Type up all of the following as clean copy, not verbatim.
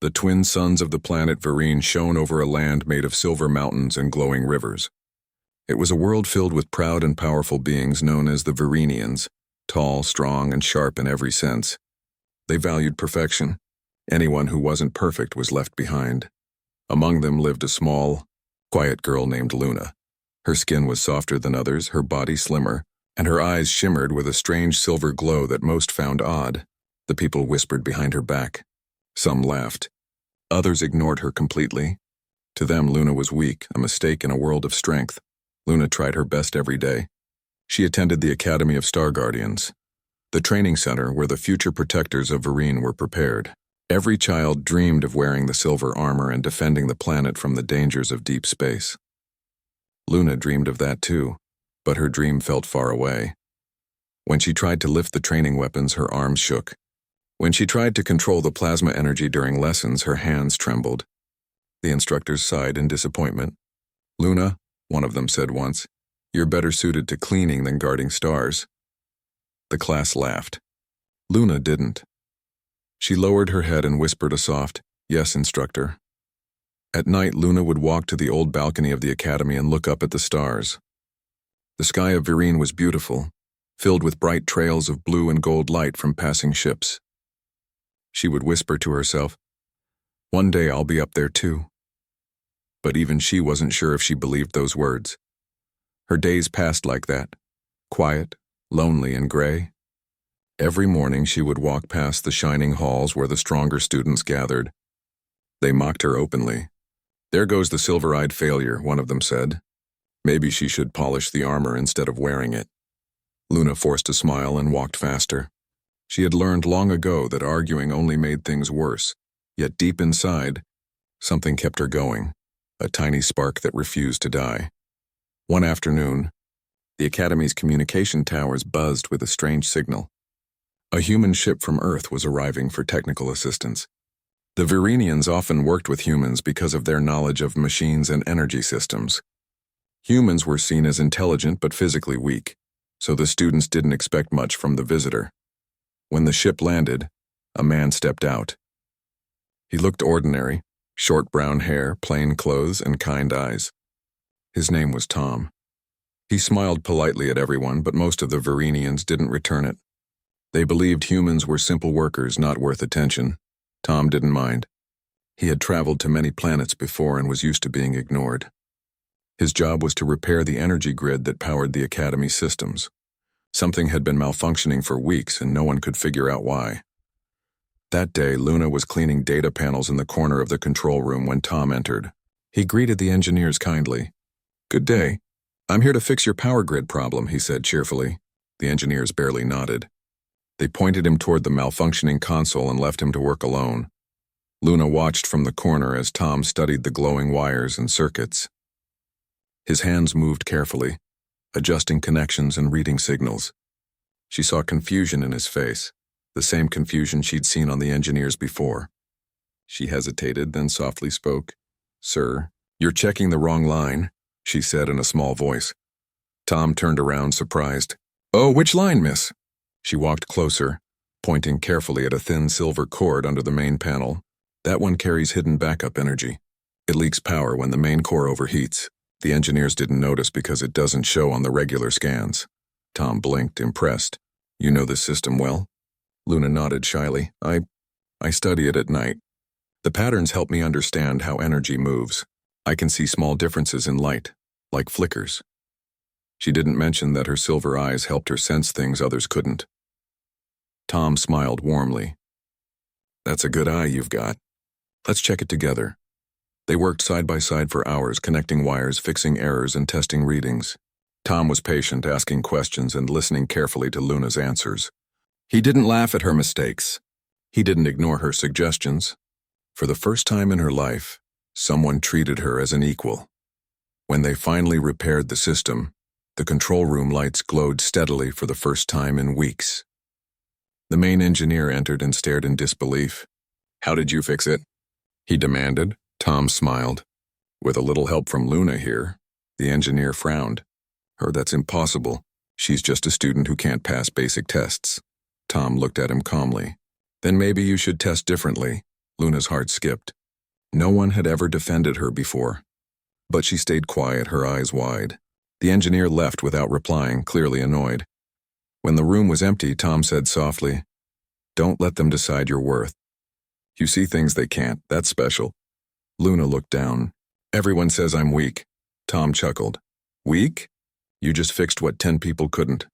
The twin suns of the planet Vereen shone over a land made of silver mountains and glowing rivers. It was a world filled with proud and powerful beings known as the Vereenians, tall, strong, and sharp in every sense. They valued perfection. Anyone who wasn't perfect was left behind. Among them lived a small, quiet girl named Luna. Her skin was softer than others, her body slimmer, and her eyes shimmered with a strange silver glow that most found odd. The people whispered behind her back. Some laughed. Others ignored her completely. To them, Luna was weak, a mistake in a world of strength. Luna tried her best every day. She attended the Academy of Star Guardians, the training center where the future protectors of Vereen were prepared. Every child dreamed of wearing the silver armor and defending the planet from the dangers of deep space. Luna dreamed of that too, but her dream felt far away. When she tried to lift the training weapons, her arms shook. When she tried to control the plasma energy during lessons, her hands trembled. The instructors sighed in disappointment. "Luna," one of them said once, "you're better suited to cleaning than guarding stars." The class laughed. Luna didn't. She lowered her head and whispered a soft, "Yes, instructor." At night, Luna would walk to the old balcony of the academy and look up at the stars. The sky of Vereen was beautiful, filled with bright trails of blue and gold light from passing ships. She would whisper to herself, "One day I'll be up there too." But even she wasn't sure if she believed those words. Her days passed like that, quiet, lonely, and gray. Every morning she would walk past the shining halls where the stronger students gathered. They mocked her openly. "There goes the silver-eyed failure," one of them said. Maybe she should polish the armor instead of wearing it. Luna forced a smile and walked faster. She had learned long ago that arguing only made things worse, yet deep inside, something kept her going, a tiny spark that refused to die. One afternoon, the Academy's communication towers buzzed with a strange signal. A human ship from Earth was arriving for technical assistance. The Vereenians often worked with humans because of their knowledge of machines and energy systems. Humans were seen as intelligent but physically weak, so the students didn't expect much from the visitor. When the ship landed, a man stepped out. He looked ordinary, short brown hair, plain clothes, and kind eyes. His name was Tom. He smiled politely at everyone, but most of the Vereenians didn't return it. They believed humans were simple workers not worth attention. Tom didn't mind. He had traveled to many planets before and was used to being ignored. His job was to repair the energy grid that powered the Academy systems. Something had been malfunctioning for weeks and no one could figure out why. That day, Luna was cleaning data panels in the corner of the control room when Tom entered. He greeted the engineers kindly. "Good day. I'm here to fix your power grid problem," he said cheerfully. The engineers barely nodded. They pointed him toward the malfunctioning console and left him to work alone. Luna watched from the corner as Tom studied the glowing wires and circuits. His hands moved carefully, adjusting connections and reading signals. She saw confusion in his face, the same confusion she'd seen on the engineers before. She hesitated, then softly spoke. "Sir, you're checking the wrong line," she said in a small voice. Tom turned around, surprised. "Oh, which line, miss?" She walked closer, pointing carefully at a thin silver cord under the main panel. "That one carries hidden backup energy. It leaks power when the main core overheats. The engineers didn't notice because it doesn't show on the regular scans." Tom blinked, impressed. "You know this system well?" Luna nodded shyly. I study it at night. The patterns help me understand how energy moves. I can see small differences in light, like flickers." She didn't mention that her silver eyes helped her sense things others couldn't. Tom smiled warmly. "That's a good eye you've got. Let's check it together." They worked side by side for hours, connecting wires, fixing errors, and testing readings. Tom was patient, asking questions and listening carefully to Luna's answers. He didn't laugh at her mistakes. He didn't ignore her suggestions. For the first time in her life, someone treated her as an equal. When they finally repaired the system, the control room lights glowed steadily for the first time in weeks. The main engineer entered and stared in disbelief. "How did you fix it?" he demanded. Tom smiled. "With a little help from Luna here." The engineer frowned. That's impossible. She's just a student who can't pass basic tests." Tom looked at him calmly. "Then maybe you should test differently. Luna's heart skipped. No one had ever defended her before. But she stayed quiet, her eyes wide. The engineer left without replying, clearly annoyed. When the room was empty, Tom said softly, "Don't let them decide your worth. You see things they can't, that's special." Luna looked down. "Everyone says I'm weak." Tom chuckled. "Weak? You just fixed what 10 people couldn't.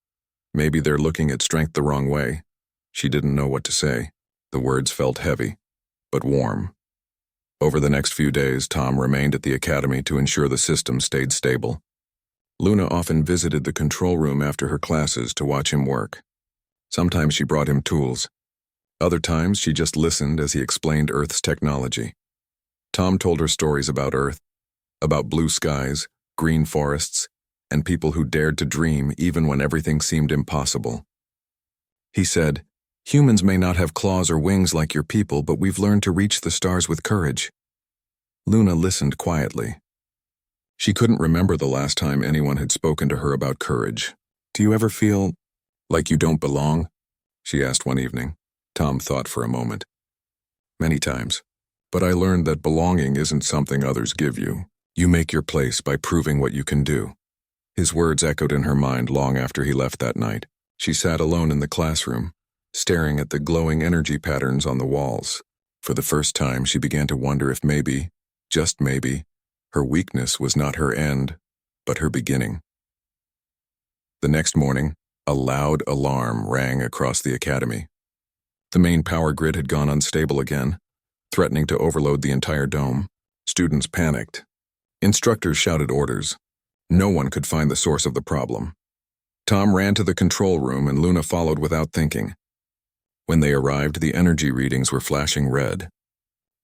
Maybe they're looking at strength the wrong way." She didn't know what to say. The words felt heavy, but warm. Over the next few days, Tom remained at the academy to ensure the system stayed stable. Luna often visited the control room after her classes to watch him work. Sometimes she brought him tools. Other times, she just listened as he explained Earth's technology. Tom told her stories about Earth, about blue skies, green forests, and people who dared to dream even when everything seemed impossible. He said, "Humans may not have claws or wings like your people, but we've learned to reach the stars with courage." Luna listened quietly. She couldn't remember the last time anyone had spoken to her about courage. "Do you ever feel like you don't belong?" she asked one evening. Tom thought for a moment. "Many times. But I learned that belonging isn't something others give you. You make your place by proving what you can do." His words echoed in her mind long after he left that night. She sat alone in the classroom, staring at the glowing energy patterns on the walls. For the first time, she began to wonder if maybe, just maybe, her weakness was not her end, but her beginning. The next morning, a loud alarm rang across the academy. The main power grid had gone unstable again, threatening to overload the entire dome. Students panicked. Instructors shouted orders. No one could find the source of the problem. Tom ran to the control room and Luna followed without thinking. When they arrived, the energy readings were flashing red.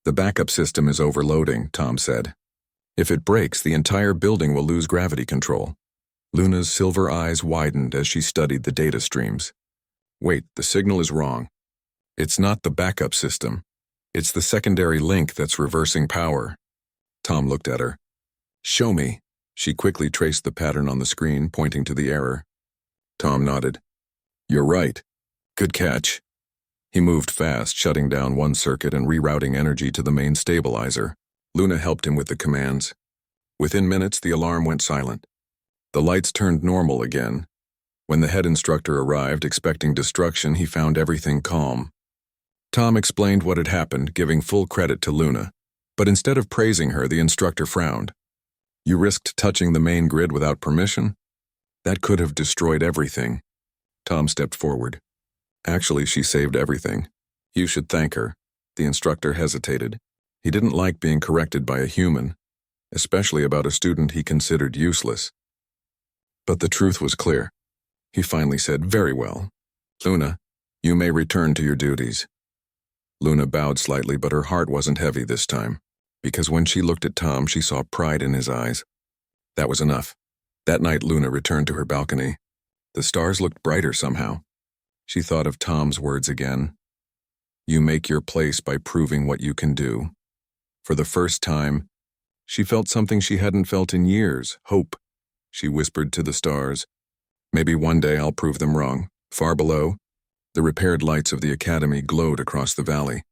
"The backup system is overloading," Tom said. "If it breaks, the entire building will lose gravity control." Luna's silver eyes widened as she studied the data streams. "Wait, the signal is wrong. It's not the backup system. It's the secondary link that's reversing power." Tom looked at her. "Show me." She quickly traced the pattern on the screen, pointing to the error. Tom nodded. "You're right. Good catch." He moved fast, shutting down one circuit and rerouting energy to the main stabilizer. Luna helped him with the commands. Within minutes, the alarm went silent. The lights turned normal again. When the head instructor arrived, expecting destruction, he found everything calm. Tom explained what had happened, giving full credit to Luna. But instead of praising her, the instructor frowned. "You risked touching the main grid without permission? That could have destroyed everything." Tom stepped forward. "Actually, she saved everything. You should thank her." The instructor hesitated. He didn't like being corrected by a human, especially about a student he considered useless. But the truth was clear. He finally said, "Very well. Luna, you may return to your duties." Luna bowed slightly, but her heart wasn't heavy this time, because when she looked at Tom, she saw pride in his eyes. That was enough. That night, Luna returned to her balcony. The stars looked brighter somehow. She thought of Tom's words again. "You make your place by proving what you can do." For the first time, she felt something she hadn't felt in years, hope. She whispered to the stars, "Maybe one day I'll prove them wrong." Far below, the repaired lights of the academy glowed across the valley,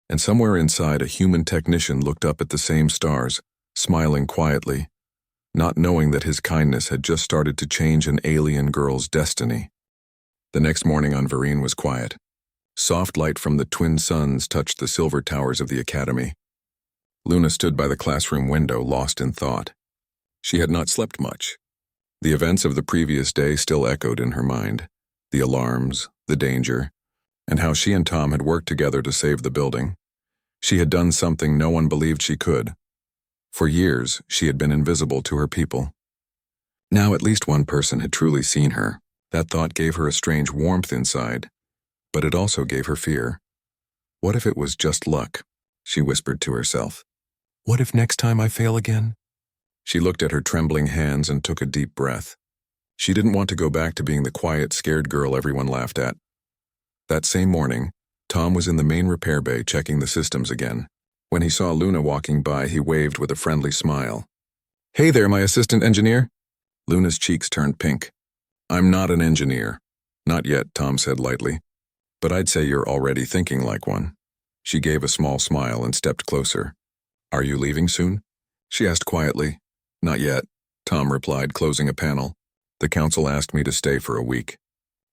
and somewhere inside a human technician looked up at the same stars, smiling quietly, not knowing that his kindness had just started to change an alien girl's destiny. The next morning on Vereen was quiet. Soft light from the twin suns touched the silver towers of the academy. Luna stood by the classroom window, lost in thought. She had not slept much. The events of the previous day still echoed in her mind. The alarms, the danger, and how she and Tom had worked together to save the building. She had done something no one believed she could. For years, she had been invisible to her people. Now at least one person had truly seen her. That thought gave her a strange warmth inside, but it also gave her fear. What if it was just luck? She whispered to herself. What if next time I fail again? She looked at her trembling hands and took a deep breath. She didn't want to go back to being the quiet, scared girl everyone laughed at. That same morning, Tom was in the main repair bay checking the systems again. When he saw Luna walking by, he waved with a friendly smile. "Hey there, my assistant engineer." Luna's cheeks turned pink. "I'm not an engineer." "Not yet," Tom said lightly. "But I'd say you're already thinking like one." She gave a small smile and stepped closer. "Are you leaving soon?" she asked quietly. "Not yet," Tom replied, closing a panel. "The council asked me to stay for a week.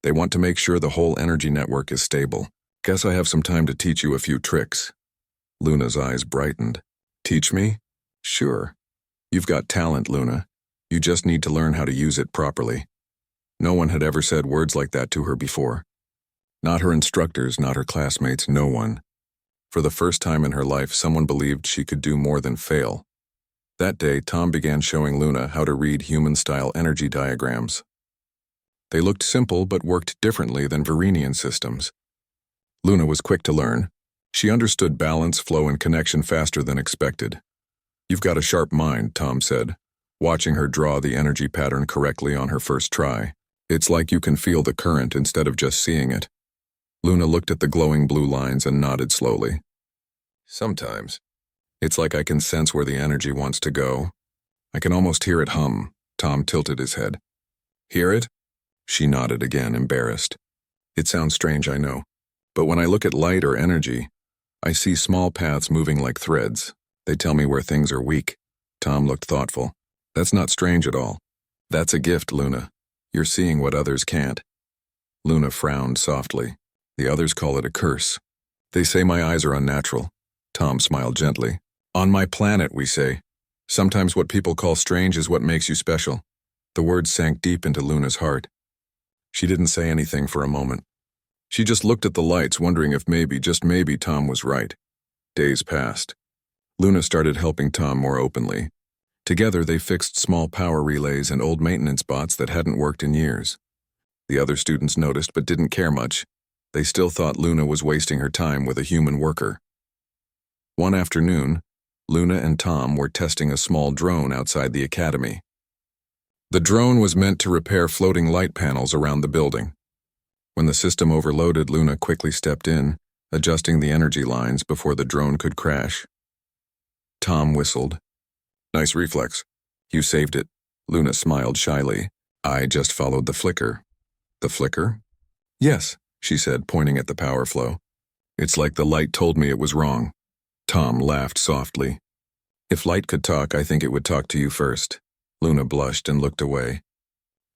They want to make sure the whole energy network is stable. Guess I have some time to teach you a few tricks." Luna's eyes brightened. "Teach me?" "Sure. You've got talent, Luna. You just need to learn how to use it properly." No one had ever said words like that to her before. Not her instructors, not her classmates, no one. For the first time in her life, someone believed she could do more than fail. That day, Tom began showing Luna how to read human-style energy diagrams. They looked simple but worked differently than Verenian systems. Luna was quick to learn. She understood balance, flow, and connection faster than expected. "You've got a sharp mind," Tom said, watching her draw the energy pattern correctly on her first try. "It's like you can feel the current instead of just seeing it." Luna looked at the glowing blue lines and nodded slowly. "Sometimes. It's like I can sense where the energy wants to go. I can almost hear it hum." Tom tilted his head. "Hear it?" She nodded again, embarrassed. "It sounds strange, I know. But when I look at light or energy, I see small paths moving like threads. They tell me where things are weak." Tom looked thoughtful. "That's not strange at all. That's a gift, Luna. You're seeing what others can't." Luna frowned softly. "The others call it a curse. They say my eyes are unnatural." Tom smiled gently. "On my planet, we say. Sometimes what people call strange is what makes you special." The words sank deep into Luna's heart. She didn't say anything for a moment. She just looked at the lights, wondering if maybe, just maybe, Tom was right. Days passed. Luna started helping Tom more openly. Together, they fixed small power relays and old maintenance bots that hadn't worked in years. The other students noticed but didn't care much. They still thought Luna was wasting her time with a human worker. One afternoon, Luna and Tom were testing a small drone outside the academy. The drone was meant to repair floating light panels around the building. When the system overloaded, Luna quickly stepped in, adjusting the energy lines before the drone could crash. Tom whistled. "Nice reflex. You saved it." Luna smiled shyly. "I just followed the flicker." "The flicker?" "Yes," she said, pointing at the power flow. "It's like the light told me it was wrong." Tom laughed softly. "If light could talk, I think it would talk to you first." Luna blushed and looked away.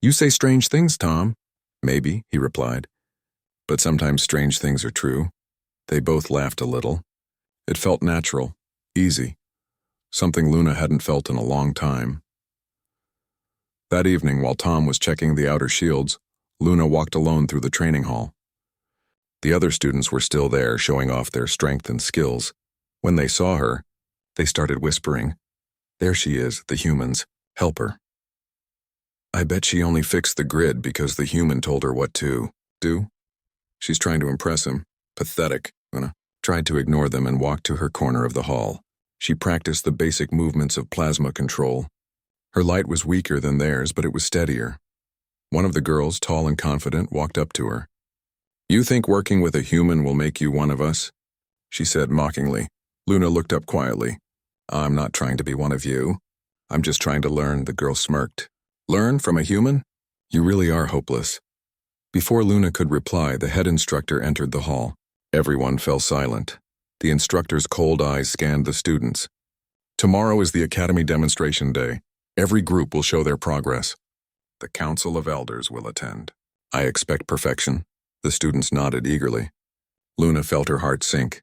"You say strange things, Tom." "Maybe," he replied. "But sometimes strange things are true." They both laughed a little. It felt natural, easy, something Luna hadn't felt in a long time. That evening, while Tom was checking the outer shields, Luna walked alone through the training hall. The other students were still there, showing off their strength and skills. When they saw her, they started whispering, "There she is, the humans. Help her." "I bet she only fixed the grid because the human told her what to do." She's trying to impress him. Pathetic. Luna tried to ignore them and walked to her corner of the hall. She practiced the basic movements of plasma control. Her light was weaker than theirs, but it was steadier. One of the girls, tall and confident, walked up to her. "You think working with a human will make you one of us?" she said mockingly. Luna looked up quietly. "I'm not trying to be one of you. I'm just trying to learn," the girl smirked. "Learn from a human? You really are hopeless." Before Luna could reply, the head instructor entered the hall. Everyone fell silent. The instructor's cold eyes scanned the students. "Tomorrow is the Academy demonstration day. Every group will show their progress. The Council of Elders will attend. I expect perfection." The students nodded eagerly. Luna felt her heart sink.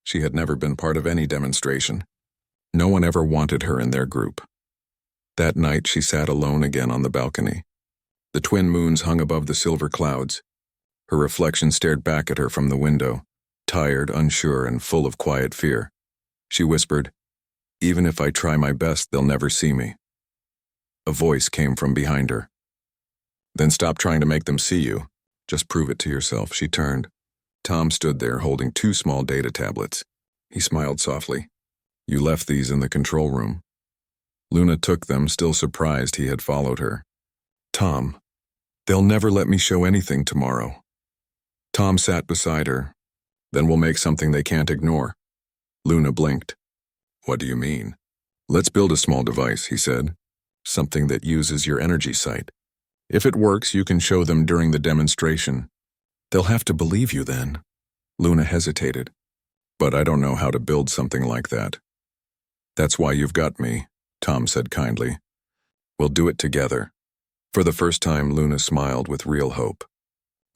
She had never been part of any demonstration. No one ever wanted her in their group. That night, she sat alone again on the balcony. The twin moons hung above the silver clouds. Her reflection stared back at her from the window, tired, unsure, and full of quiet fear. She whispered, "Even if I try my best, they'll never see me." A voice came from behind her. "Then stop trying to make them see you. Just prove it to yourself." She turned. Tom stood there holding 2 small data tablets. He smiled softly. "You left these in the control room." Luna took them, still surprised he had followed her. "Tom, they'll never let me show anything tomorrow." Tom sat beside her. "Then we'll make something they can't ignore." Luna blinked. "What do you mean?" "Let's build a small device," he said. "Something that uses your energy sight. If it works, you can show them during the demonstration. They'll have to believe you then." Luna hesitated. but I don't know how to build something like that. That's why you've got me, Tom said kindly. We'll do it together. For the first time, Luna smiled with real hope.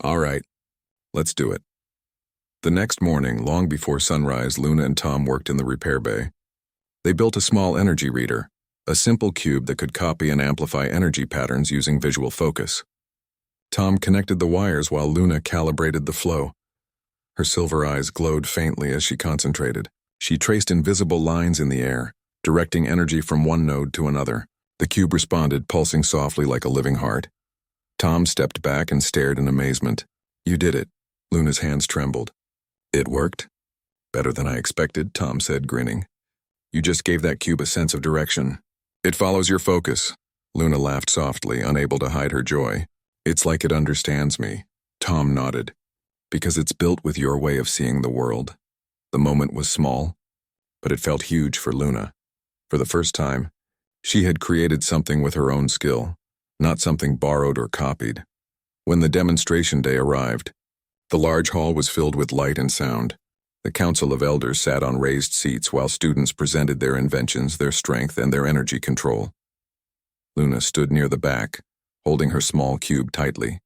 All right, let's do it. The next morning, long before sunrise, Luna and Tom worked in the repair bay. They built a small energy reader, a simple cube that could copy and amplify energy patterns using visual focus. Tom connected the wires while Luna calibrated the flow. Her silver eyes glowed faintly as she concentrated. She traced invisible lines in the air, directing energy from one node to another. The cube responded, pulsing softly like a living heart. Tom stepped back and stared in amazement. You did it. Luna's hands trembled. It worked? Better than I expected, Tom said, grinning. You just gave that cube a sense of direction. It follows your focus. Luna laughed softly, unable to hide her joy. It's like it understands me. Tom nodded. Because it's built with your way of seeing the world. The moment was small, but it felt huge for Luna. For the first time, she had created something with her own skill, not something borrowed or copied. When the demonstration day arrived, the large hall was filled with light and sound. The Council of Elders sat on raised seats while students presented their inventions, their strength, and their energy control. Luna stood near the back, holding her small cube tightly.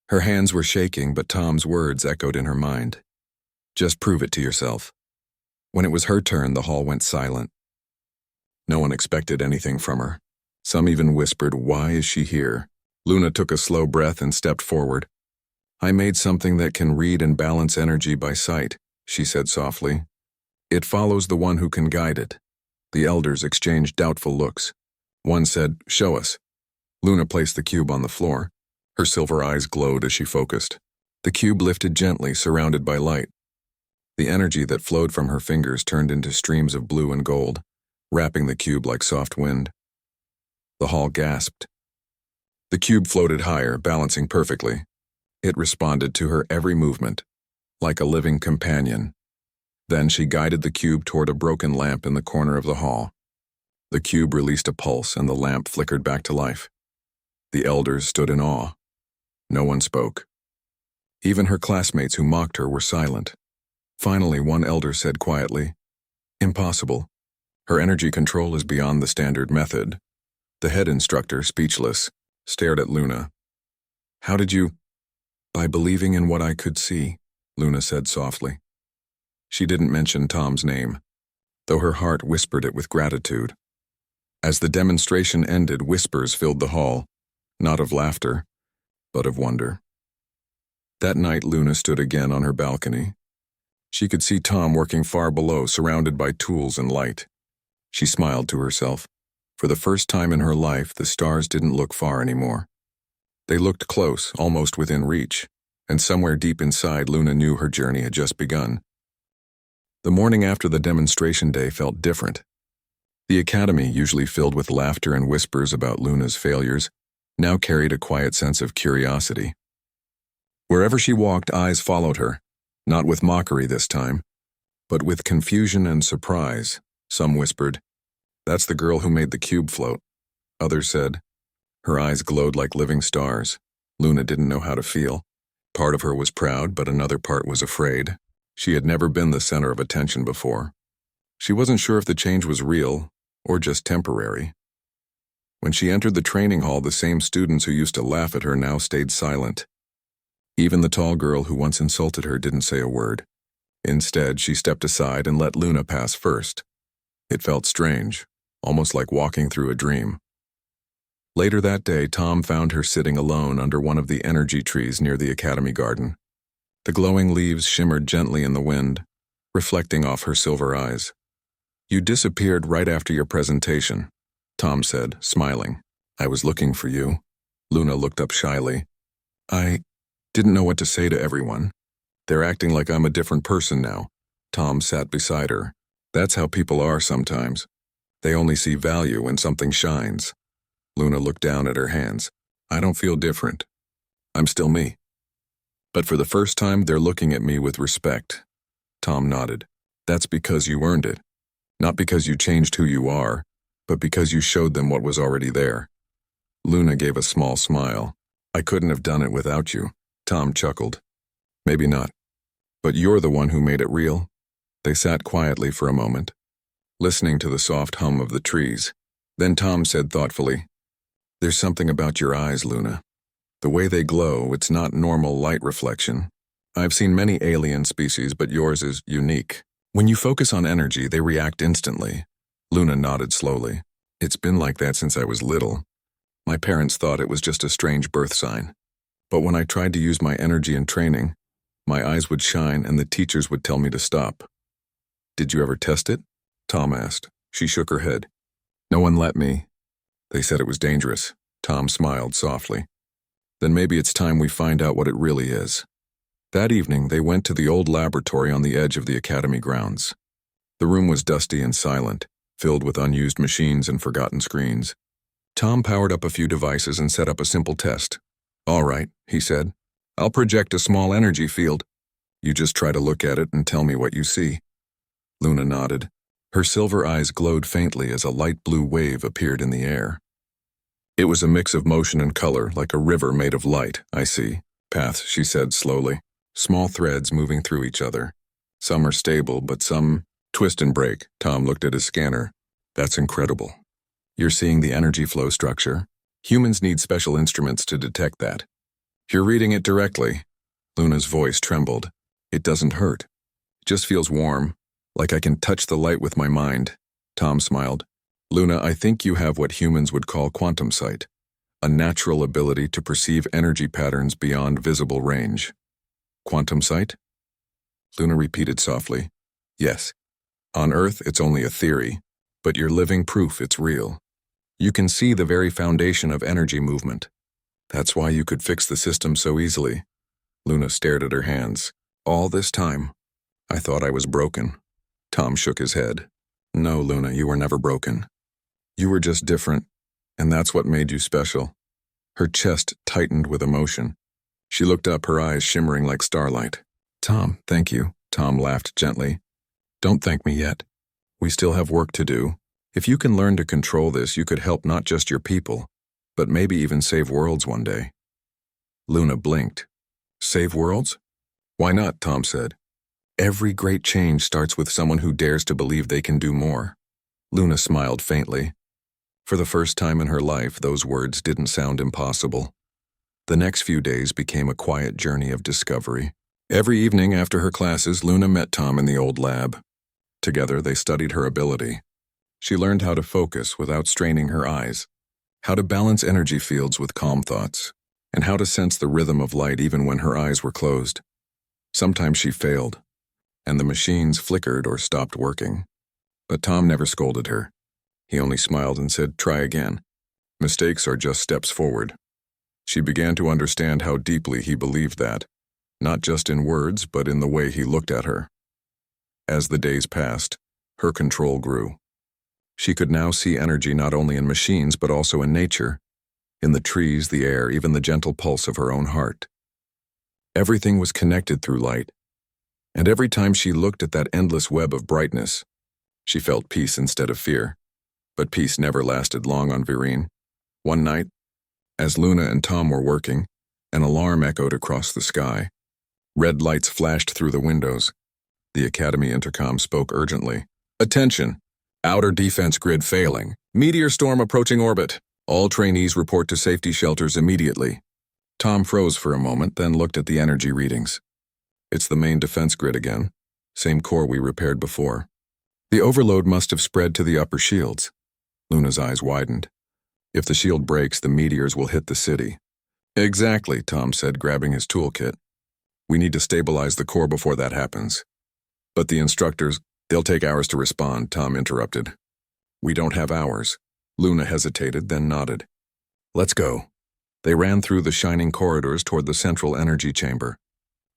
Her hands were shaking, but Tom's words echoed in her mind. Just prove it to yourself. When it was her turn, the hall went silent. No one expected anything from her. Some even whispered, "Why is she here?" Luna took a slow breath and stepped forward. I made something that can read and balance energy by sight, she said softly. It follows the one who can guide it. The elders exchanged doubtful looks. One said, "Show us." Luna placed the cube on the floor. Her silver eyes glowed as she focused. The cube lifted gently, surrounded by light. The energy that flowed from her fingers turned into streams of blue and gold, wrapping the cube like soft wind. The hall gasped. The cube floated higher, balancing perfectly. It responded to her every movement, like a living companion. Then she guided the cube toward a broken lamp in the corner of the hall. The cube released a pulse and the lamp flickered back to life. The elders stood in awe. No one spoke. Even her classmates who mocked her were silent. Finally, one elder said quietly, "Impossible. Her energy control is beyond the standard method." The head instructor, speechless, stared at Luna. "How did you—" "By believing in what I could see," Luna said softly. She didn't mention Tom's name, though her heart whispered it with gratitude. As the demonstration ended, whispers filled the hall, not of laughter, but of wonder. That night, Luna stood again on her balcony. She could see Tom working far below, surrounded by tools and light. She smiled to herself. For the first time in her life, the stars didn't look far anymore. They looked close, almost within reach, and somewhere deep inside, Luna knew her journey had just begun. The morning after the demonstration day felt different. The academy, usually filled with laughter and whispers about Luna's failures, now carried a quiet sense of curiosity. Wherever she walked, eyes followed her, not with mockery this time, but with confusion and surprise. Some whispered, "That's the girl who made the cube float." Others said, her eyes glowed like living stars. Luna didn't know how to feel. Part of her was proud, but another part was afraid. She had never been the center of attention before. She wasn't sure if the change was real or just temporary. When she entered the training hall, the same students who used to laugh at her now stayed silent. Even the tall girl who once insulted her didn't say a word. Instead, she stepped aside and let Luna pass first. It felt strange, almost like walking through a dream. Later that day, Tom found her sitting alone under one of the energy trees near the academy garden. The glowing leaves shimmered gently in the wind, reflecting off her silver eyes. "You disappeared right after your presentation," Tom said, smiling. "I was looking for you." Luna looked up shyly. "I didn't know what to say to everyone. They're acting like I'm a different person now." Tom sat beside her. "That's how people are sometimes. They only see value when something shines." Luna looked down at her hands. "I don't feel different. I'm still me. But for the first time, they're looking at me with respect." Tom nodded. "That's because you earned it. Not because you changed who you are, but because you showed them what was already there." Luna gave a small smile. "I couldn't have done it without you." Tom chuckled. "Maybe not. But you're the one who made it real." They sat quietly for a moment, listening to the soft hum of the trees. Then Tom said thoughtfully, "There's something about your eyes, Luna. The way they glow, it's not normal light reflection. I've seen many alien species, but yours is unique. When you focus on energy, they react instantly." Luna nodded slowly. "It's been like that since I was little. My parents thought it was just a strange birth sign. But when I tried to use my energy in training, my eyes would shine and the teachers would tell me to stop." "Did you ever test it?" Tom asked. She shook her head. "No one let me. They said it was dangerous." Tom smiled softly. "Then maybe it's time we find out what it really is." That evening, they went to the old laboratory on the edge of the academy grounds. The room was dusty and silent, filled with unused machines and forgotten screens. Tom powered up a few devices and set up a simple test. "All right," he said. "I'll project a small energy field. You just try to look at it and tell me what you see." Luna nodded. Her silver eyes glowed faintly as a light blue wave appeared in the air. "It was a mix of motion and color, like a river made of light, I see. Paths," she said slowly. "Small threads moving through each other. Some are stable, but some twist and break." Tom looked at his scanner. "That's incredible. You're seeing the energy flow structure. Humans need special instruments to detect that." "You're reading it directly." Luna's voice trembled. "It doesn't hurt. It just feels warm, like I can touch the light with my mind." Tom smiled. "Luna, I think you have what humans would call quantum sight, a natural ability to perceive energy patterns beyond visible range." "Quantum sight?" Luna repeated softly. "Yes. On Earth, it's only a theory, but you're living proof it's real. You can see the very foundation of energy movement. That's why you could fix the system so easily." Luna stared at her hands. "All this time, I thought I was broken." Tom shook his head. "No, Luna, you were never broken. You were just different, and that's what made you special." Her chest tightened with emotion. She looked up, her eyes shimmering like starlight. "Tom, thank you." Tom laughed gently. "Don't thank me yet. We still have work to do. If you can learn to control this, you could help not just your people, but maybe even save worlds one day." Luna blinked. "Save worlds?" "Why not?" Tom said. "Every great change starts with someone who dares to believe they can do more." Luna smiled faintly. For the first time in her life, those words didn't sound impossible. The next few days became a quiet journey of discovery. Every evening after her classes, Luna met Tom in the old lab. Together, they studied her ability. She learned how to focus without straining her eyes, how to balance energy fields with calm thoughts, and how to sense the rhythm of light even when her eyes were closed. Sometimes she failed, and the machines flickered or stopped working. But Tom never scolded her. He only smiled and said, "Try again. Mistakes are just steps forward." She began to understand how deeply he believed that, not just in words, but in the way he looked at her. As the days passed, her control grew. She could now see energy not only in machines, but also in nature, in the trees, the air, even the gentle pulse of her own heart. Everything was connected through light, and every time she looked at that endless web of brightness, she felt peace instead of fear. But peace never lasted long on Virene. One night, as Luna and Tom were working, an alarm echoed across the sky. Red lights flashed through the windows. The Academy intercom spoke urgently. "Attention! Outer defense grid failing. Meteor storm approaching orbit. All trainees report to safety shelters immediately." Tom froze for a moment, then looked at the energy readings. "It's the main defense grid again. Same core we repaired before. The overload must have spread to the upper shields." Luna's eyes widened. "If the shield breaks, the meteors will hit the city." "Exactly," Tom said, grabbing his toolkit. "We need to stabilize the core before that happens." "But the instructors, they'll take hours to respond," Tom interrupted. "We don't have hours." Luna hesitated, then nodded. "Let's go." They ran through the shining corridors toward the central energy chamber.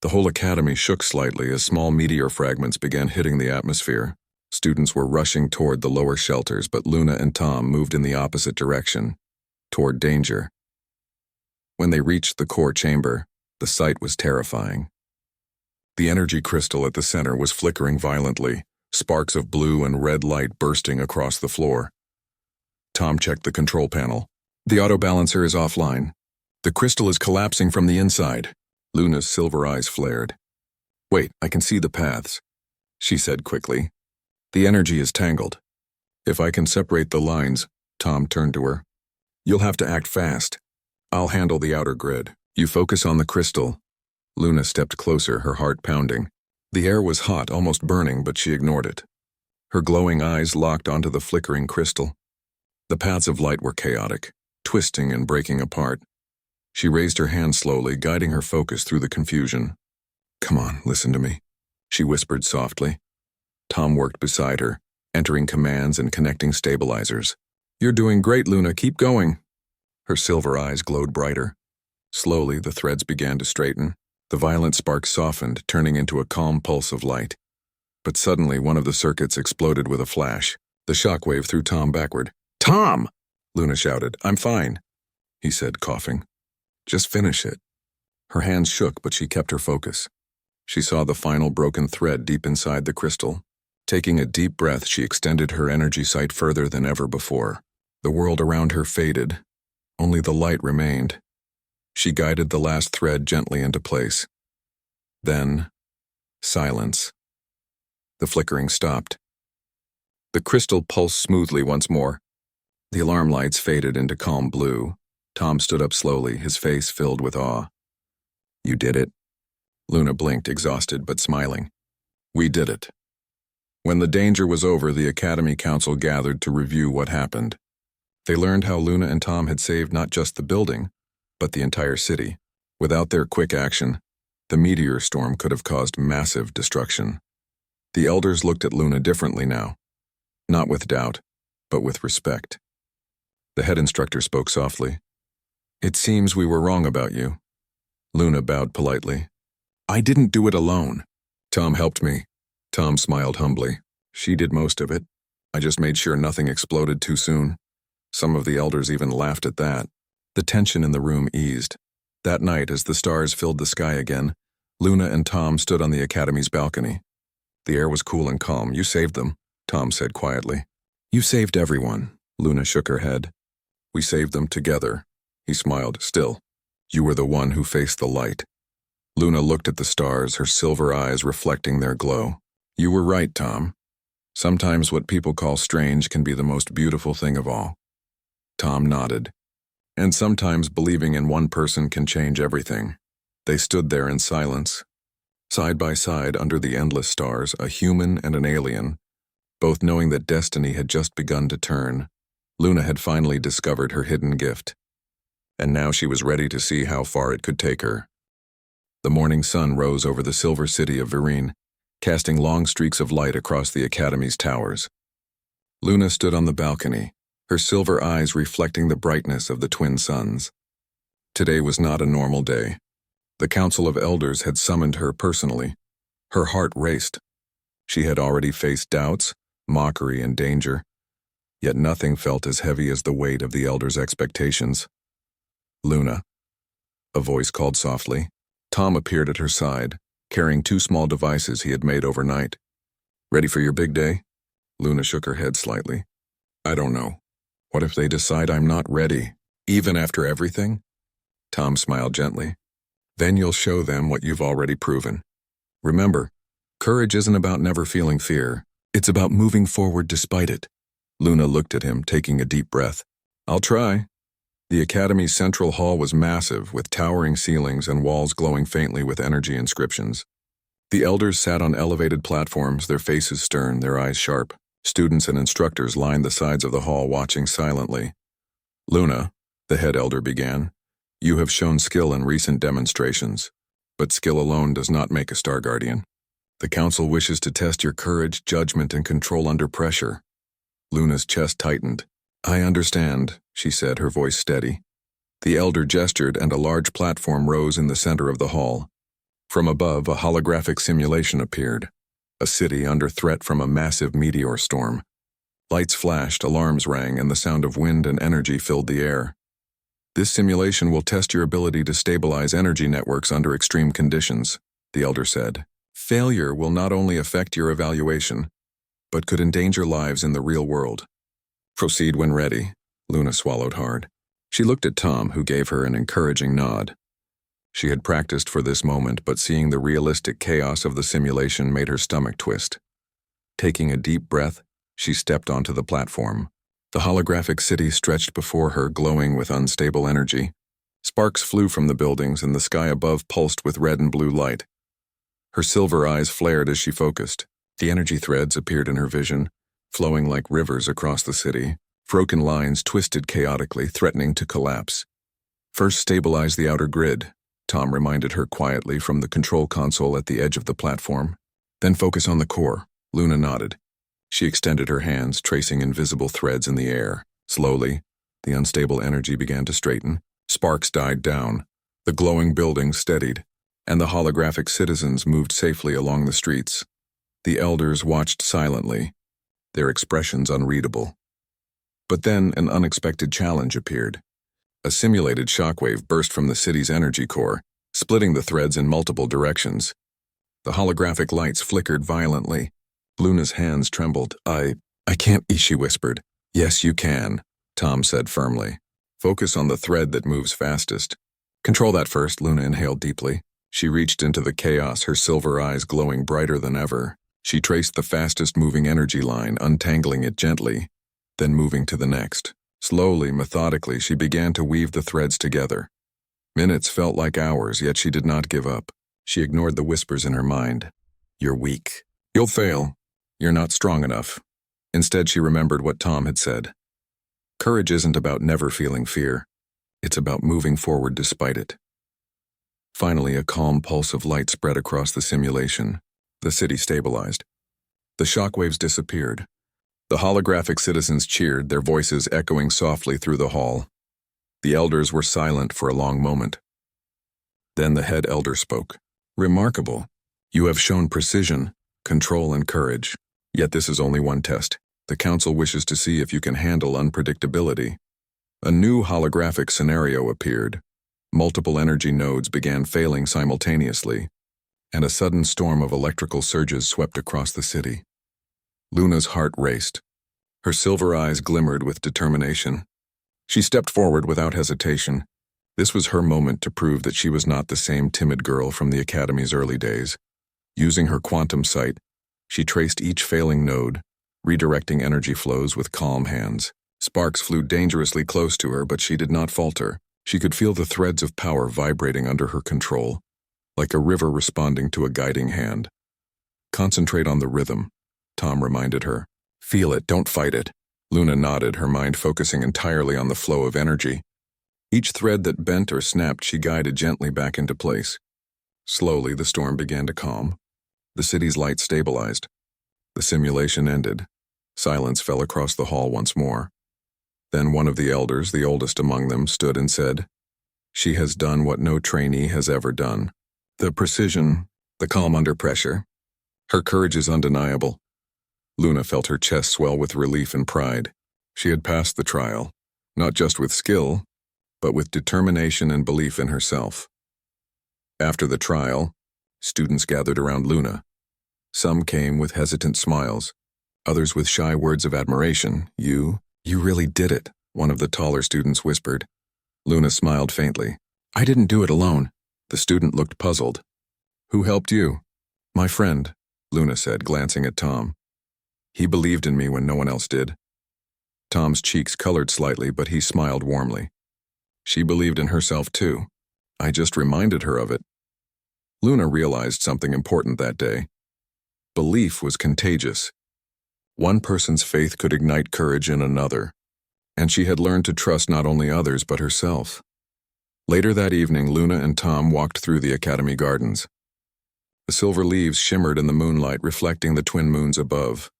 The whole academy shook slightly as small meteor fragments began hitting the atmosphere. Students were rushing toward the lower shelters, but Luna and Tom moved in the opposite direction, toward danger. When they reached the core chamber, the sight was terrifying. The energy crystal at the center was flickering violently, sparks of blue and red light bursting across the floor. Tom checked the control panel. "The auto-balancer is offline. The crystal is collapsing from the inside." Luna's silver eyes flared. "Wait, I can see the paths." she said quickly. The energy is tangled. If I can separate the lines, Tom turned to her. You'll have to act fast. I'll handle the outer grid. You focus on the crystal. Luna stepped closer, her heart pounding. The air was hot, almost burning, but she ignored it. Her glowing eyes locked onto the flickering crystal. The paths of light were chaotic, twisting and breaking apart. She raised her hand slowly, guiding her focus through the confusion. Come on, listen to me, she whispered softly. Tom worked beside her, entering commands and connecting stabilizers. You're doing great, Luna, keep going. Her silver eyes glowed brighter. Slowly, the threads began to straighten. The violent spark softened, turning into a calm pulse of light. But suddenly, one of the circuits exploded with a flash. The shockwave threw Tom backward. Tom! Luna shouted. I'm fine, he said, coughing. Just finish it. Her hands shook, but she kept her focus. She saw the final broken thread deep inside the crystal. Taking a deep breath, she extended her energy sight further than ever before. The world around her faded. Only the light remained. She guided the last thread gently into place. Then, silence. The flickering stopped. The crystal pulsed smoothly once more. The alarm lights faded into calm blue. Tom stood up slowly, his face filled with awe. You did it. Luna blinked, exhausted but smiling. We did it. When the danger was over, the Academy Council gathered to review what happened. They learned how Luna and Tom had saved not just the building, but the entire city. Without their quick action, the meteor storm could have caused massive destruction. The elders looked at Luna differently now, not with doubt, but with respect. The head instructor spoke softly. It seems we were wrong about you. Luna bowed politely. I didn't do it alone. Tom helped me. Tom smiled humbly. She did most of it. I just made sure nothing exploded too soon. Some of the elders even laughed at that. The tension in the room eased. That night, as the stars filled the sky again, Luna and Tom stood on the Academy's balcony. The air was cool and calm. You saved them, Tom said quietly. You saved everyone. Luna shook her head. We saved them together. He smiled. Still, you were the one who faced the light. Luna looked at the stars, her silver eyes reflecting their glow. You were right, Tom. Sometimes what people call strange can be the most beautiful thing of all. Tom nodded. And sometimes believing in one person can change everything. They stood there in silence. Side by side under the endless stars, a human and an alien, both knowing that destiny had just begun to turn. Luna had finally discovered her hidden gift. And now she was ready to see how far it could take her. The morning sun rose over the silver city of Vereen, casting long streaks of light across the Academy's towers. Luna stood on the balcony, her silver eyes reflecting the brightness of the twin suns. Today was not a normal day. The Council of Elders had summoned her personally. Her heart raced. She had already faced doubts, mockery, and danger, yet nothing felt as heavy as the weight of the Elders' expectations. Luna, a voice called softly. Tom appeared at her side, carrying 2 small devices he had made overnight. Ready for your big day? Luna shook her head slightly. I don't know. What if they decide I'm not ready, even after everything? Tom smiled gently. Then you'll show them what you've already proven. Remember, courage isn't about never feeling fear. It's about moving forward despite it. Luna looked at him, taking a deep breath. I'll try. The Academy's central hall was massive, with towering ceilings and walls glowing faintly with energy inscriptions. The elders sat on elevated platforms, their faces stern, their eyes sharp. Students and instructors lined the sides of the hall, watching silently. Luna, the head elder began, you have shown skill in recent demonstrations, but skill alone does not make a Star Guardian. The Council wishes to test your courage, judgment, and control under pressure. Luna's chest tightened. I understand, she said, her voice steady. The elder gestured, and a large platform rose in the center of the hall. From above, a holographic simulation appeared, a city under threat from a massive meteor storm. Lights flashed, alarms rang, and the sound of wind and energy filled the air. This simulation will test your ability to stabilize energy networks under extreme conditions, the elder said. Failure will not only affect your evaluation, but could endanger lives in the real world. Proceed when ready. Luna swallowed hard. She looked at Tom, who gave her an encouraging nod. She had practiced for this moment, but seeing the realistic chaos of the simulation made her stomach twist. Taking a deep breath, she stepped onto the platform. The holographic city stretched before her, glowing with unstable energy. Sparks flew from the buildings, and the sky above pulsed with red and blue light. Her silver eyes flared as she focused. The energy threads appeared in her vision, flowing like rivers across the city. Broken lines twisted chaotically, threatening to collapse. "First stabilize the outer grid," Tom reminded her quietly from the control console at the edge of the platform. "Then focus on the core." Luna nodded. She extended her hands, tracing invisible threads in the air. Slowly, the unstable energy began to straighten. Sparks died down. The glowing buildings steadied, and the holographic citizens moved safely along the streets. The elders watched silently, their expressions unreadable. But then an unexpected challenge appeared. A simulated shockwave burst from the city's energy core, splitting the threads in multiple directions. The holographic lights flickered violently. Luna's hands trembled. I can't," she whispered. "Yes, you can," Tom said firmly. "Focus on the thread that moves fastest." "Control that first," Luna inhaled deeply. She reached into the chaos, her silver eyes glowing brighter than ever. She traced the fastest moving energy line, untangling it gently, then moving to the next. Slowly, methodically, she began to weave the threads together. Minutes felt like hours, yet she did not give up. She ignored the whispers in her mind. "You're weak. You'll fail. You're not strong enough." Instead, she remembered what Tom had said. Courage isn't about never feeling fear. It's about moving forward despite it. Finally, a calm pulse of light spread across the simulation. The city stabilized. The shockwaves disappeared. The holographic citizens cheered, their voices echoing softly through the hall. The elders were silent for a long moment. Then the head elder spoke. "Remarkable. You have shown precision, control, and courage. Yet this is only one test. The council wishes to see if you can handle unpredictability." A new holographic scenario appeared. Multiple energy nodes began failing simultaneously, and a sudden storm of electrical surges swept across the city. Luna's heart raced. Her silver eyes glimmered with determination. She stepped forward without hesitation. This was her moment to prove that she was not the same timid girl from the Academy's early days. Using her quantum sight, she traced each failing node, redirecting energy flows with calm hands. Sparks flew dangerously close to her, but she did not falter. She could feel the threads of power vibrating under her control, like a river responding to a guiding hand. "Concentrate on the rhythm," Tom reminded her. "Feel it, don't fight it." Luna nodded, her mind focusing entirely on the flow of energy. Each thread that bent or snapped she guided gently back into place. Slowly, the storm began to calm. The city's lights stabilized. The simulation ended. Silence fell across the hall once more. Then one of the elders, the oldest among them, stood and said, "She has done what no trainee has ever done. The precision, the calm under pressure. Her courage is undeniable." Luna felt her chest swell with relief and pride. She had passed the trial, not just with skill, but with determination and belief in herself. After the trial, students gathered around Luna. Some came with hesitant smiles, others with shy words of admiration. You really did it," one of the taller students whispered. Luna smiled faintly. "I didn't do it alone." The student looked puzzled. "Who helped you?" "My friend," Luna said, glancing at Tom. "He believed in me when no one else did." Tom's cheeks colored slightly, but he smiled warmly. "She believed in herself too. I just reminded her of it." Luna realized something important that day. Belief was contagious. One person's faith could ignite courage in another, and she had learned to trust not only others but herself. Later that evening, Luna and Tom walked through the Academy gardens. The silver leaves shimmered in the moonlight, reflecting the twin moons above.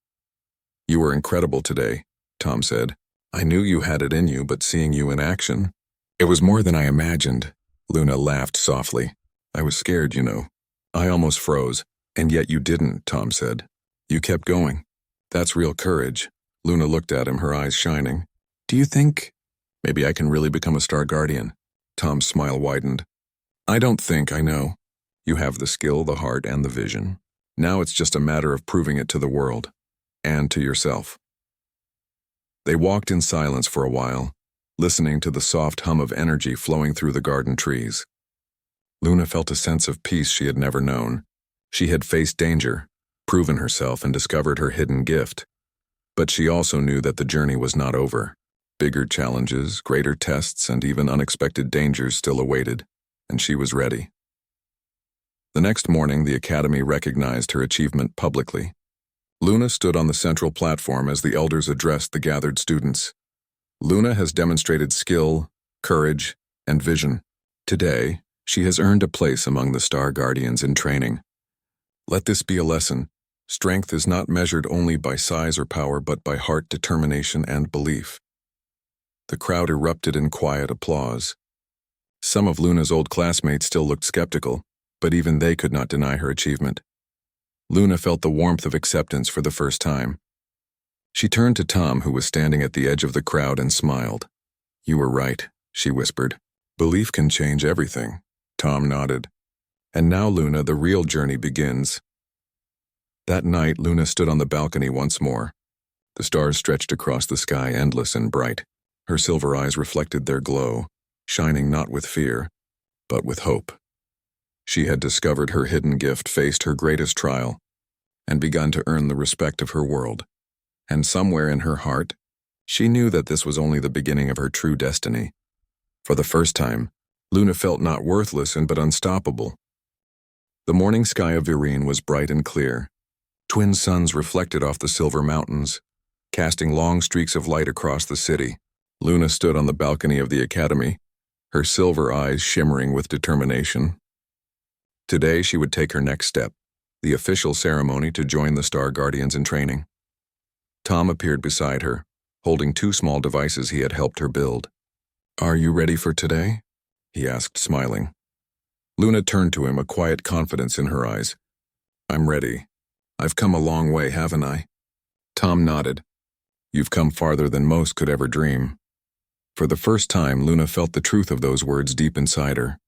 "You were incredible today," Tom said. "I knew you had it in you, but seeing you in action, it was more than I imagined." Luna laughed softly. "I was scared, you know. I almost froze, and yet you didn't," Tom said. "You kept going. That's real courage." Luna looked at him, her eyes shining. "Do you think maybe I can really become a Star Guardian?" Tom's smile widened. "I don't think, I know. You have the skill, the heart, and the vision. Now it's just a matter of proving it to the world, and to yourself." They walked in silence for a while, listening to the soft hum of energy flowing through the garden trees. Luna felt a sense of peace she had never known. She had faced danger, proven herself, and discovered her hidden gift. But she also knew that the journey was not over. Bigger challenges, greater tests, and even unexpected dangers still awaited, and she was ready. The next morning, the Academy recognized her achievement publicly. Luna stood on the central platform as the elders addressed the gathered students. Luna has demonstrated skill, courage, and vision. Today, she has earned a place among the Star Guardians in training. Let this be a lesson. Strength is not measured only by size or power, but by heart, determination, and belief. The crowd erupted in quiet applause. Some of Luna's old classmates still looked skeptical, but even they could not deny her achievement. Luna felt the warmth of acceptance for the first time. She turned to Tom, who was standing at the edge of the crowd, and smiled. "You were right," she whispered. "Belief can change everything." Tom nodded. "And now, Luna, the real journey begins." That night, Luna stood on the balcony once more. The stars stretched across the sky, endless and bright. Her silver eyes reflected their glow, shining not with fear, but with hope. She had discovered her hidden gift, faced her greatest trial, and begun to earn the respect of her world. And somewhere in her heart, she knew that this was only the beginning of her true destiny. For the first time, Luna felt not worthless but unstoppable. The morning sky of Virene was bright and clear. Twin suns reflected off the silver mountains, casting long streaks of light across the city. Luna stood on the balcony of the Academy, her silver eyes shimmering with determination. Today she would take her next step, the official ceremony to join the Star Guardians in training. Tom appeared beside her, holding two small devices he had helped her build. "Are you ready for today?" he asked, smiling. Luna turned to him, a quiet confidence in her eyes. "I'm ready. I've come a long way, haven't I?" Tom nodded. "You've come farther than most could ever dream." For the first time, Luna felt the truth of those words deep inside her.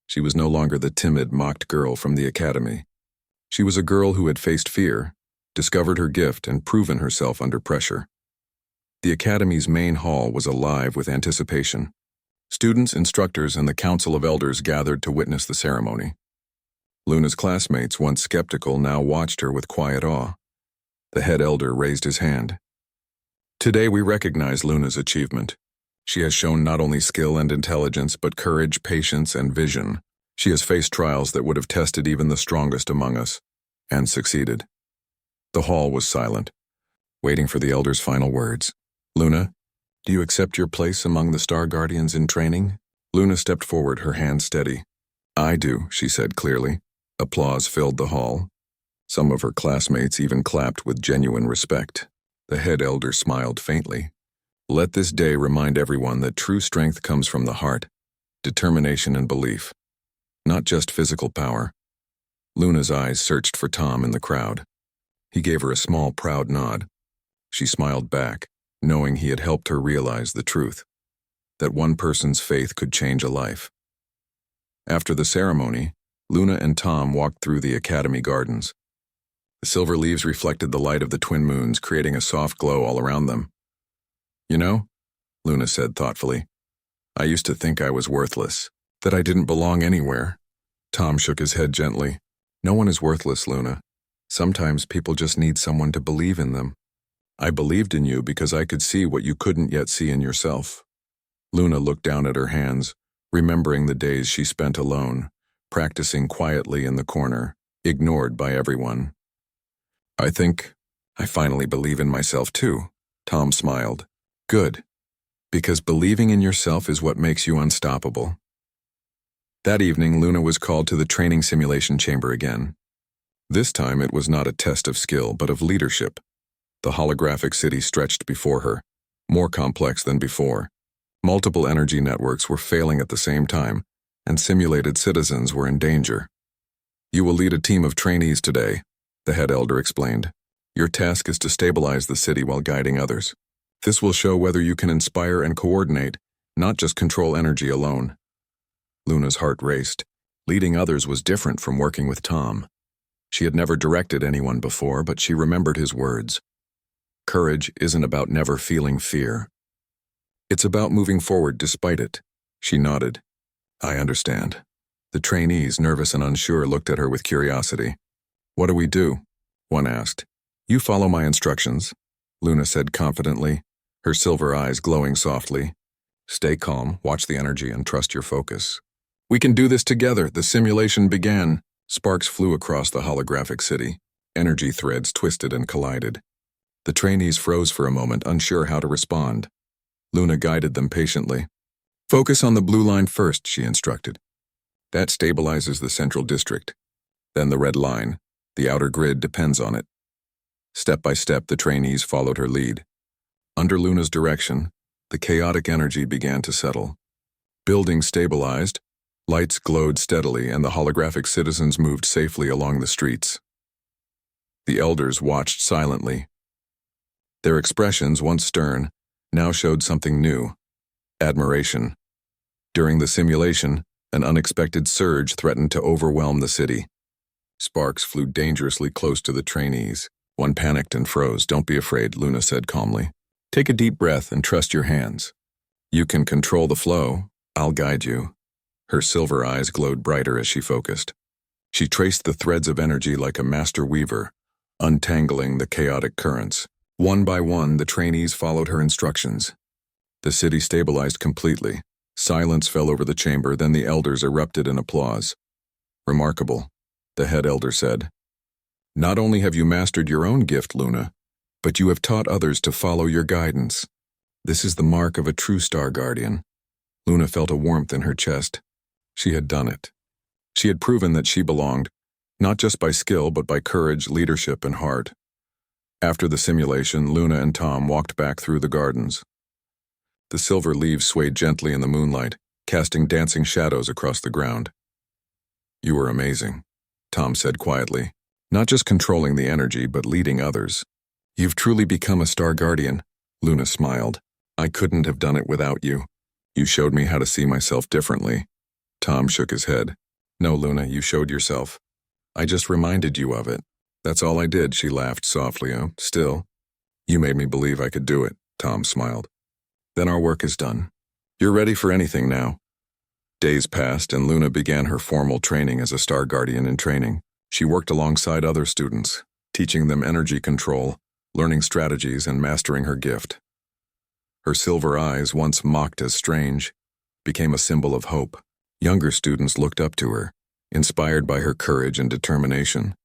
She was no longer the timid, mocked girl from the Academy. She was a girl who had faced fear, discovered her gift, and proven herself under pressure. The Academy's main hall was alive with anticipation. Students, instructors, and the Council of Elders gathered to witness the ceremony. Luna's classmates, once skeptical, now watched her with quiet awe. The head elder raised his hand. "Today we recognize Luna's achievement. She has shown not only skill and intelligence, but courage, patience, and vision. She has faced trials that would have tested even the strongest among us, and succeeded." The hall was silent, waiting for the elder's final words. "Luna, do you accept your place among the Star Guardians in training?" Luna stepped forward, her hand steady. "I do," she said clearly. Applause filled the hall. Some of her classmates even clapped with genuine respect. The head elder smiled faintly. "Let this day remind everyone that true strength comes from the heart, determination and belief, not just physical power." Luna's eyes searched for Tom in the crowd. He gave her a small, proud nod. She smiled back, knowing he had helped her realize the truth, that one person's faith could change a life. After the ceremony, Luna and Tom walked through the Academy gardens. The silver leaves reflected the light of the twin moons, creating a soft glow all around them. "You know," Luna said thoughtfully, "I used to think I was worthless, that I didn't belong anywhere." Tom shook his head gently. "No one is worthless, Luna. Sometimes people just need someone to believe in them. I believed in you because I could see what you couldn't yet see in yourself." Luna looked down at her hands, remembering the days she spent alone, practicing quietly in the corner, ignored by everyone. "I think I finally believe in myself too," Tom smiled. "Good, because believing in yourself is what makes you unstoppable." That evening, Luna was called to the training simulation chamber again. This time it was not a test of skill, but of leadership. The holographic city stretched before her, more complex than before. Multiple energy networks were failing at the same time, and simulated citizens were in danger. "You will lead a team of trainees today," the head elder explained. "Your task is to stabilize the city while guiding others. This will show whether you can inspire and coordinate, not just control energy alone." Luna's heart raced. Leading others was different from working with Tom. She had never directed anyone before, but she remembered his words. Courage isn't about never feeling fear. It's about moving forward despite it. She nodded. "I understand." The trainees, nervous and unsure, looked at her with curiosity. "What do we do?" one asked. "You follow my instructions," Luna said confidently, her silver eyes glowing softly. "Stay calm, watch the energy, and trust your focus." "We can do this together." The simulation began. Sparks flew across the holographic city. Energy threads twisted and collided. The trainees froze for a moment, unsure how to respond. Luna guided them patiently. "Focus on the blue line first," she instructed. "That stabilizes the central district. Then the red line. The outer grid depends on it." Step by step, the trainees followed her lead. Under Luna's direction, the chaotic energy began to settle. Buildings stabilized, lights glowed steadily, and the holographic citizens moved safely along the streets. The elders watched silently. Their expressions, once stern, now showed something new: admiration. During the simulation, an unexpected surge threatened to overwhelm the city. Sparks flew dangerously close to the trainees. One panicked and froze. "Don't be afraid," Luna said calmly. "Take a deep breath and trust your hands. You can control the flow. I'll guide you." Her silver eyes glowed brighter as she focused. She traced the threads of energy like a master weaver, untangling the chaotic currents. One by one, the trainees followed her instructions. The city stabilized completely. Silence fell over the chamber, then the elders erupted in applause. "Remarkable," the head elder said. "Not only have you mastered your own gift, Luna, but you have taught others to follow your guidance. This is the mark of a true star guardian." Luna felt a warmth in her chest. She had done it. She had proven that she belonged, not just by skill, but by courage, leadership, and heart. After the simulation, Luna and Tom walked back through the gardens. The silver leaves swayed gently in the moonlight, casting dancing shadows across the ground. "You were amazing," Tom said quietly. "Not just controlling the energy, but leading others. You've truly become a star guardian," Luna smiled. "I couldn't have done it without you. You showed me how to see myself differently." Tom shook his head. "No, Luna, you showed yourself. I just reminded you of it. That's all I did," she laughed softly. "Oh, still, you made me believe I could do it," Tom smiled. "Then our work is done. You're ready for anything now." Days passed, and Luna began her formal training as a star guardian in training. She worked alongside other students, teaching them energy control, learning strategies, and mastering her gift. Her silver eyes, once mocked as strange, became a symbol of hope. Younger students looked up to her, inspired by her courage and determination.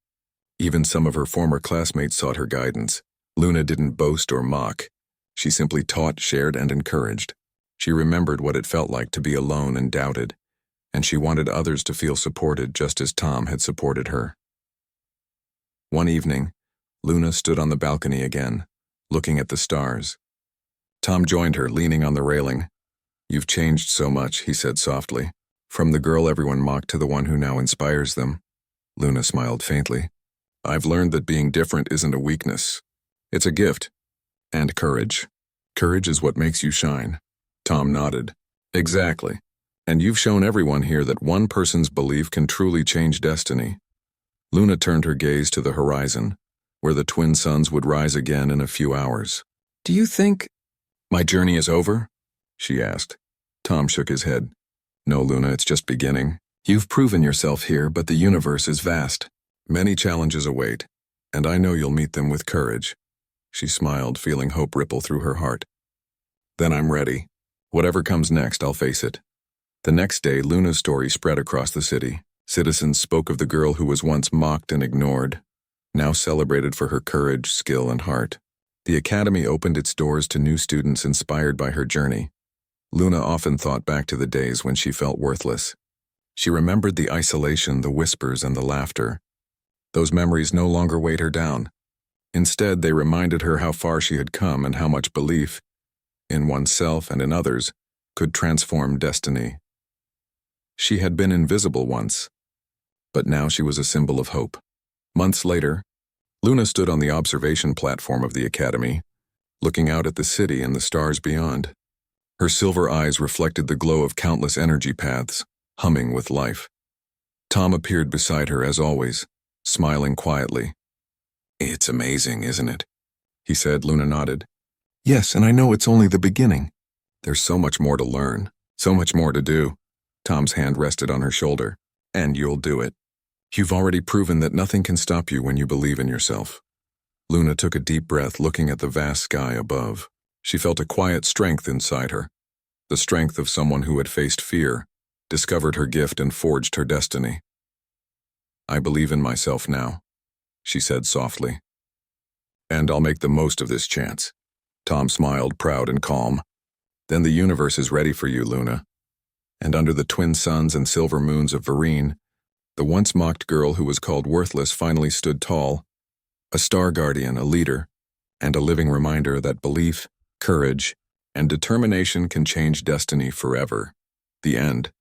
Even some of her former classmates sought her guidance. Luna didn't boast or mock. She simply taught, shared, and encouraged. She remembered what it felt like to be alone and doubted, and she wanted others to feel supported just as Tom had supported her. One evening, Luna stood on the balcony again, looking at the stars. Tom joined her, leaning on the railing. "You've changed so much," he said softly. "From the girl everyone mocked to the one who now inspires them." Luna smiled faintly. "I've learned that being different isn't a weakness. It's a gift. And courage. Courage is what makes you shine." Tom nodded. "Exactly. And you've shown everyone here that one person's belief can truly change destiny." Luna turned her gaze to the horizon, where the twin suns would rise again in a few hours. "Do you think my journey is over?" she asked. Tom shook his head. "No, Luna, it's just beginning. You've proven yourself here, but the universe is vast. Many challenges await, and I know you'll meet them with courage." She smiled, feeling hope ripple through her heart. "Then I'm ready. Whatever comes next, I'll face it." The next day, Luna's story spread across the city. Citizens spoke of the girl who was once mocked and ignored, now celebrated for her courage, skill, and heart. The academy opened its doors to new students inspired by her journey. Luna often thought back to the days when she felt worthless. She remembered the isolation, the whispers, and the laughter. Those memories no longer weighed her down. Instead, they reminded her how far she had come and how much belief, in oneself and in others, could transform destiny. She had been invisible once, but now she was a symbol of hope. Months later, Luna stood on the observation platform of the academy, looking out at the city and the stars beyond. Her silver eyes reflected the glow of countless energy paths, humming with life. Tom appeared beside her as always, smiling quietly. "It's amazing, isn't it?" he said. Luna nodded. "Yes, and I know it's only the beginning. There's so much more to learn, so much more to do." Tom's hand rested on her shoulder. And you'll do it. You've already proven that nothing can stop you when you believe in yourself. Luna took a deep breath, looking at the vast sky above. She felt a quiet strength inside her, the strength of someone who had faced fear, discovered her gift, and forged her destiny. I believe in myself now, she said softly. And I'll make the most of this chance. Tom smiled, proud and calm. Then the universe is ready for you, Luna. And under the twin suns and silver moons of Vereen, the once mocked girl who was called worthless finally stood tall, a star guardian, a leader, and a living reminder that belief, courage, and determination can change destiny forever. The end.